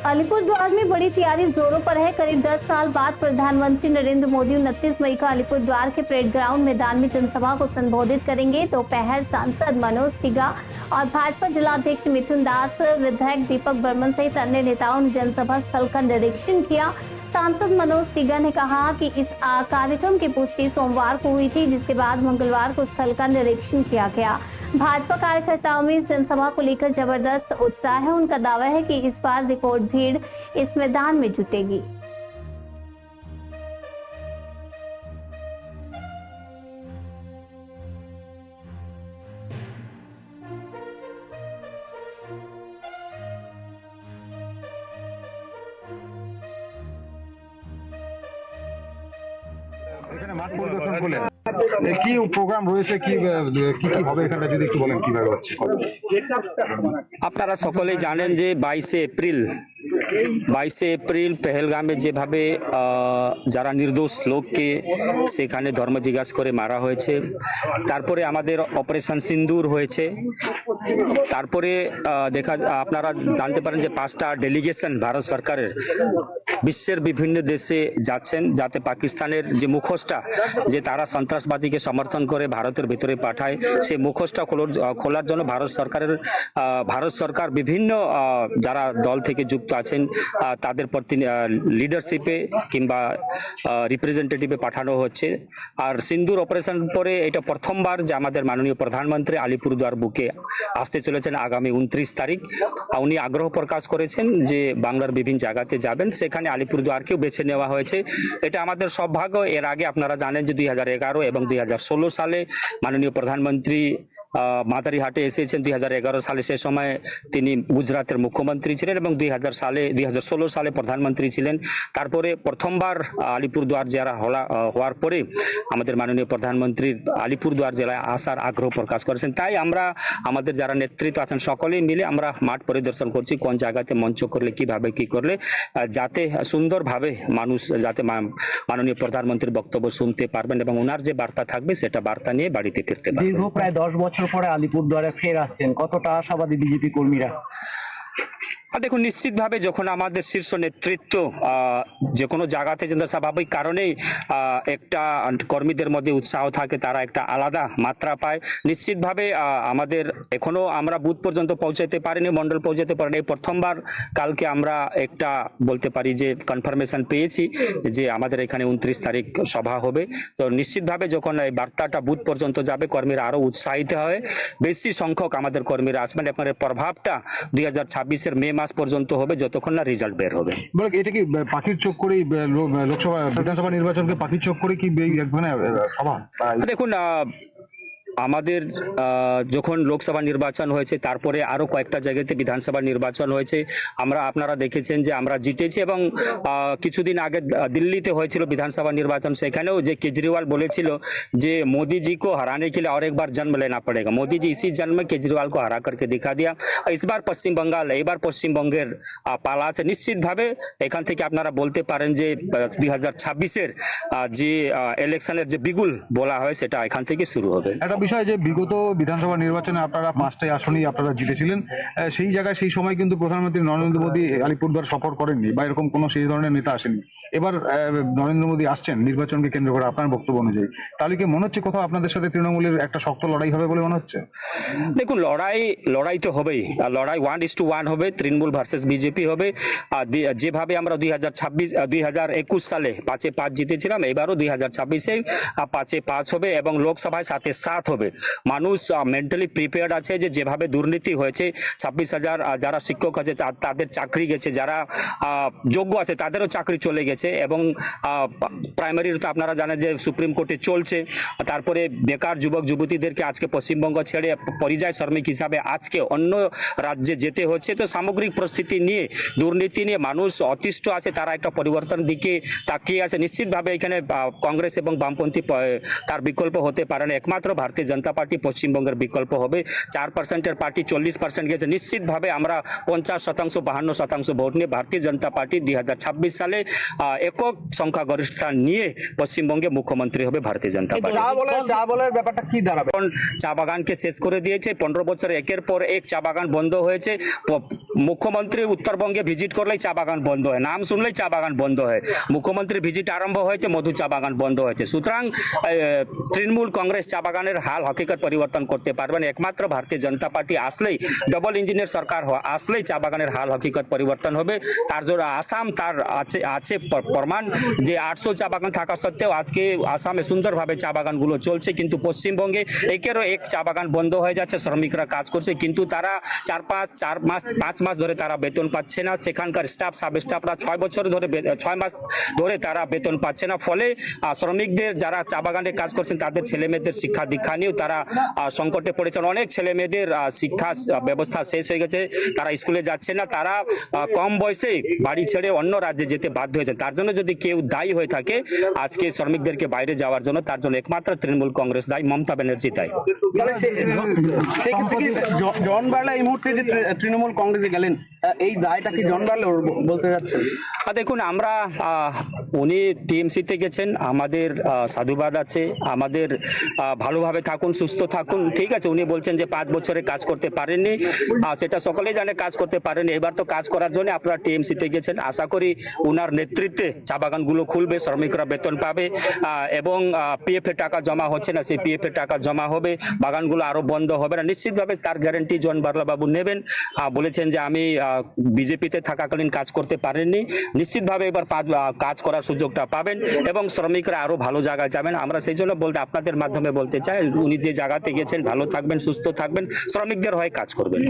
अलीपुरद्वार में बड़ी तैयारी जोरों पर है। करीब 10 साल बाद प्रधानमंत्री नरेंद्र मोदी 29 मई को अलीपुरद्वार के परेड ग्राउंड मैदान में जनसभा को संबोधित करेंगे। दोपहर सांसद मनोज तिगा और भाजपा जिलाध्यक्ष मिथुन दास, विधायक दीपक बर्मन सहित अन्य नेताओं ने जनसभा स्थल का निरीक्षण किया। सांसद मनोज तिगा ने कहा कि इस कार्यक्रम की पुष्टि सोमवार को हुई थी, जिसके बाद मंगलवार को स्थल का निरीक्षण किया गया। भाजपा कार्यकर्ताओं में इस जनसभा को लेकर जबरदस्त उत्साह है। उनका दावा है कि इस बार रिकॉर्ड भीड़ इस मैदान में जुटेगी। এখানে মাঠ পরিদর্শন করলেন, কি প্রোগ্রাম রয়েছে, কি কি কি হবে এখানে যদি একটু বলেন কিভাবে হচ্ছে। আপনারা সকলেই জানেন যে 22শে এপ্রিল পেহেলগামে যেভাবে যারা নির্দোষ লোককে সেখানে ধর্ম জিজ্ঞাসা করে মারা হয়েছে, তারপরে আমাদের অপারেশন সিন্দুর হয়েছে, তারপরে আপনারা জানতে পারেন যে 5টা ডেলিগেশন ভারত সরকারের বিশ্বের বিভিন্ন দেশে যাচ্ছেন, যাতে পাকিস্তানের যে মুখোশটা যে তারা সন্ত্রাসবাদীকে সমর্থন করে ভারতের ভিতরে পাঠায়, সেই মুখোশটা খোলার জন্য ভারত সরকার বিভিন্ন যারা দল থেকে যুক্ত আছেন তাদের প্রতি লিডারশিপে কিংবা রিপ্রেজেন্টেটিভে পাঠানো হচ্ছে। আর সিন্দুর অপারেশন পরে এটা প্রথমবার যে আমাদের মাননীয় প্রধানমন্ত্রী আলিপুরদুয়ার বুকে আসতে চলেছেন আগামী 29 তারিখ। উনি আগ্রহ প্রকাশ করেছেন যে বাংলার বিভিন্ন জায়গাতে যাবেন, সেখানে আলিপুরদুয়ারকেও বেছে নেওয়া হয়েছে। এটা আমাদের সৌভাগ্য। এর আগে আপনারা জানেন যে 2011 এবং 2016 সালে মাননীয় প্রধানমন্ত্রী মাদারিহাটে এসেছেন 2011 সালে। সে সময় তিনি গুজরাটের মুখ্যমন্ত্রী ছিলেন এবং 2016 সালে প্রধানমন্ত্রী ছিলেন। তারপরে প্রথমবার আলিপুরদুয়ার জেলা হওয়ার পরে আমাদের মাননীয় প্রধানমন্ত্রী আলিপুরদুয়ার জেলায় আসার আগ্রহ প্রকাশ করেছেন। তাই আমরা আমাদের যারা নেতৃত্ব আছেন সকলেই মিলে আমরা মাঠ পরিদর্শন করছি, কোন জায়গাতে মঞ্চ করলে কিভাবে কি করলে যাতে সুন্দরভাবে মানুষ যাতে মাননীয় প্রধানমন্ত্রীর বক্তব্য শুনতে পারবেন এবং ওনার যে বার্তা থাকবে সেটা বার্তা নিয়ে বাড়িতে ফিরতে পারবেন। দীর্ঘ প্রায় 10 বছর পরে আলিপুরদুয়ারে ফের আসছেন, কতটা আশাবাদী বিজেপি কর্মীরা? দেখুন, নিশ্চিতভাবে যখন আমাদের শীর্ষ নেতৃত্ব যে কোনো জায়গাতে যেন স্বাভাবিক কারণেই একটা কর্মীদের মধ্যে উৎসাহ থাকে, তারা একটা আলাদা মাত্রা পায়। নিশ্চিতভাবে আমাদের এখনো আমরা বুথ পর্যন্ত পৌঁছাতে পারিনি, মন্ডল পৌঁছাতে পারিনি। প্রথমবার কালকে আমরা একটা বলতে পারি যে কনফার্মেশন পেয়েছি যে আমাদের এখানে 29 তারিখ সভা হবে। তো নিশ্চিতভাবে যখন এই বার্তাটা বুথ পর্যন্ত যাবে, কর্মীরা আরো উৎসাহিত হয়, বেশি সংখ্যক আমাদের কর্মীরা আসবেন। আপনার প্রভাবটা 2026-এর মে মাস পর্যন্ত হবে, যতক্ষণ না রেজাল্ট বের হবে। বলে এটা কি পাখির চোখ করে লোকসভা বিধানসভা নির্বাচনকে পাখির চোখ করে কি মানে সভা? দেখুন, আমাদের যখন লোকসভা নির্বাচন হয়েছে তারপরে আরো কয়েকটা জায়গাতে বিধানসভা নির্বাচন হয়েছে, আপনারা দেখেছেন যে আমরা জিতেছি। এবং কিছুদিন আগে দিল্লিতে হয়েছিল বিধানসভা নির্বাচন, সেখানেও যে কেজরিওয়াল বলেছিল যে मोदी जी को हराने के लिए और एक बार जन्म लेना पड़ेगा, मोदी जी इसी जन्म में केजरीवाल को हरा करके दिखा दिया। इस बार पश्चिम बंगाल, এবার পশ্চিমবঙ্গের পালা আছে। নিশ্চিতভাবে এখান থেকে আপনারা বলতে পারেন যে 2026-এর যে ইলেকশনের যে বিগুল বলা হয় সেটা এখান থেকে শুরু হবে। একটা বিষয় যে বিগত বিধানসভা নির্বাচনে আপনারা 5টাই আসনই আপনারা জিতেছিলেন, সেই জায়গায় সেই সময় কিন্তু প্রধানমন্ত্রী নরেন্দ্র মোদী আলিপুরদুয়ার সফর করেননি বা এরকম কোনো সেই ধরনের নেতা আসেনি। এবার নরেন্দ্র মোদী আসছেন নির্বাচনকে কেন্দ্র করে, আপনার বক্তব্য অনুযায়ী তাহলে কি মনে হচ্ছে কোথাও আপনাদের সাথে তৃণমূলের একটা শক্ত লড়াই হবে বলে মনে হচ্ছে? দেখুন, লড়াই তো হবেই, লড়াই 1:1 হবে, তৃণমূল ভার্সেস বিজেপি হবে। যেভাবে আমরা 2021 সালে 5-5 জিতেছিলাম, এবারও 2026-এ 5-5 হবে এবং লোকসভায় 7-7 হবে। মানুষ মেন্টালি প্রিপেয়ার্ড আছে যে যেভাবে দুর্নীতি হয়েছে, 26,000 যারা শিক্ষক আছে তাদের চাকরি গেছে, যারা যোগ্য আছে তাদেরও চাকরি চলে গেছে এবং প্রাইমারির তো আপনারা জানেন যে সুপ্রিম কোর্টে চলছে। তারপরে বেকার যুবক যুবতীদেরকে আজকে পশ্চিমবঙ্গ ছেড়ে পরিযায়ী শ্রমিক হিসাবে আজকে অন্য রাজ্যে যেতে হচ্ছে। তো সামগ্রিক পরিস্থিতি নিয়ে, দুর্নীতি নিয়ে মানুষ অতিষ্ঠ আছে, তারা একটা পরিবর্তন দিকে তাকিয়ে আছে। নিশ্চিতভাবে এখানে কংগ্রেস এবং বামপন্থী তার বিকল্প হতে পারে না, একমাত্র ভারতীয় জনতা পার্টি পশ্চিমবঙ্গের বিকল্প হবে। 4%-এর পার্টি 40% গেছে। নিশ্চিতভাবে আমরা 50%, 52% ভোট নিয়ে ভারতীয় জনতা পার্টি 2026 সালে একক সংখ্যাগরিষ্ঠতা নিয়ে পশ্চিমবঙ্গে মুখ্যমন্ত্রী হবে ভারতীয় জনতা পার্টি। চা বলের ব্যাপারটা কি দাঁড়াবে? এখন চা বাগানকে শেষ করে দিয়েছে, 15 বছর একের পর এক চা বাগান বন্ধ হয়েছে। মুখ্যমন্ত্রী উত্তরবঙ্গে ভিজিট করলেই চা বাগান বন্ধ হয়, নাম শুনলেই চা বাগান বন্ধ হয়। মুখ্যমন্ত্রী ভিজিট আরম্ভ হয়েছে, মধু চা বাগান বন্ধ হয়েছে। সুতরাং তৃণমূল কংগ্রেস চা বাগানের হাল হকিকত পরিবর্তন করতে পারবেন একমাত্র ভারতীয় জনতা পার্টি আসলেই, ডবল ইঞ্জিনের সরকার আসলেই চা বাগানের হাল হকিকত পরিবর্তন হবে। তার জন্য আসাম তার আছে প্রমাণ যে 800 চা বাগান থাকা সত্ত্বেও আজকে আসামে সুন্দরভাবে চা বাগানগুলো চলছে, কিন্তু পশ্চিমবঙ্গে একেরও এক চা বাগান বন্ধ হয়ে যাচ্ছে। শ্রমিকরা কাজ করছে কিন্তু তারা 5 মাস ধরে তারা বেতন পাচ্ছে না। সেখানকার স্টাফ সাব স্টাফরা 6 মাস ধরে তারা বেতন পাচ্ছে না। ফলে শ্রমিকদের যারা চা বাগানে কাজ করছেন তাদের ছেলে মেয়েদের শিক্ষা দীক্ষা নিয়েও তারা সংকটে পড়েছেন। অনেক ছেলে মেয়েদের শিক্ষা ব্যবস্থা শেষ হয়ে গেছে, তারা স্কুলে যাচ্ছে না, তারা কম বয়সে বাড়ি ছেড়ে অন্য রাজ্যে যেতে বাধ্য হয়েছে। তার জন্য যদি কেউ দায়ী হয়ে থাকে আজকে শ্রমিকদেরকে বাইরে যাওয়ার জন্য, তার জন্য একমাত্র তৃণমূল কংগ্রেস দায়ী, মমতা ব্যানার্জি দায়ী। তাহলে সেই ক্ষেত্রে কি জন বার্লা এই মুহূর্তে যে তৃণমূল কংগ্রেসে গেলেন, এই দায়টা কি জন বার্লা বলতে যাচ্ছেন? দেখুন, আমরা উনি টিএমসিতে গেছেন, আমাদের সাধুবাদ আছে, আমাদের ভালোভাবে থাকুন, সুস্থ থাকুন, ঠিক আছে। উনি বলছেন যে 5 বছরে কাজ করতে পারেননি, সেটা সকলেই জানে কাজ করতে পারেননি। এবার তো কাজ করার জন্য আপনারা টিএমসিতে গেছেন। আশা করি উনার নেতৃত্বে চা বাগানগুলো খুলবে, শ্রমিকরা বেতন পাবে এবং পিএফ এর টাকা জমা হচ্ছে না, সেই পিএফ এর টাকা জমা হবে, বাগানগুলো আরো বন্ধ হবে না। নিশ্চিতভাবে তার গ্যারান্টি জন বার্লা বাবু নেবেন। বলেছেন যে আমি বিজেপিতে থাকাকালীন কাজ করতে পারেননি, নিশ্চিতভাবে এবার কাজ করার সুযোগটা পাবেন এবং শ্রমিকরা আরো ভালো জায়গায় যাবেন। আমরা সেই জন্য আপনাদের মাধ্যমে বলতে চাই, উনি যে জায়গাতে গেছেন ভালো থাকবেন, সুস্থ থাকবেন, শ্রমিকদের হয়ে কাজ করবেন।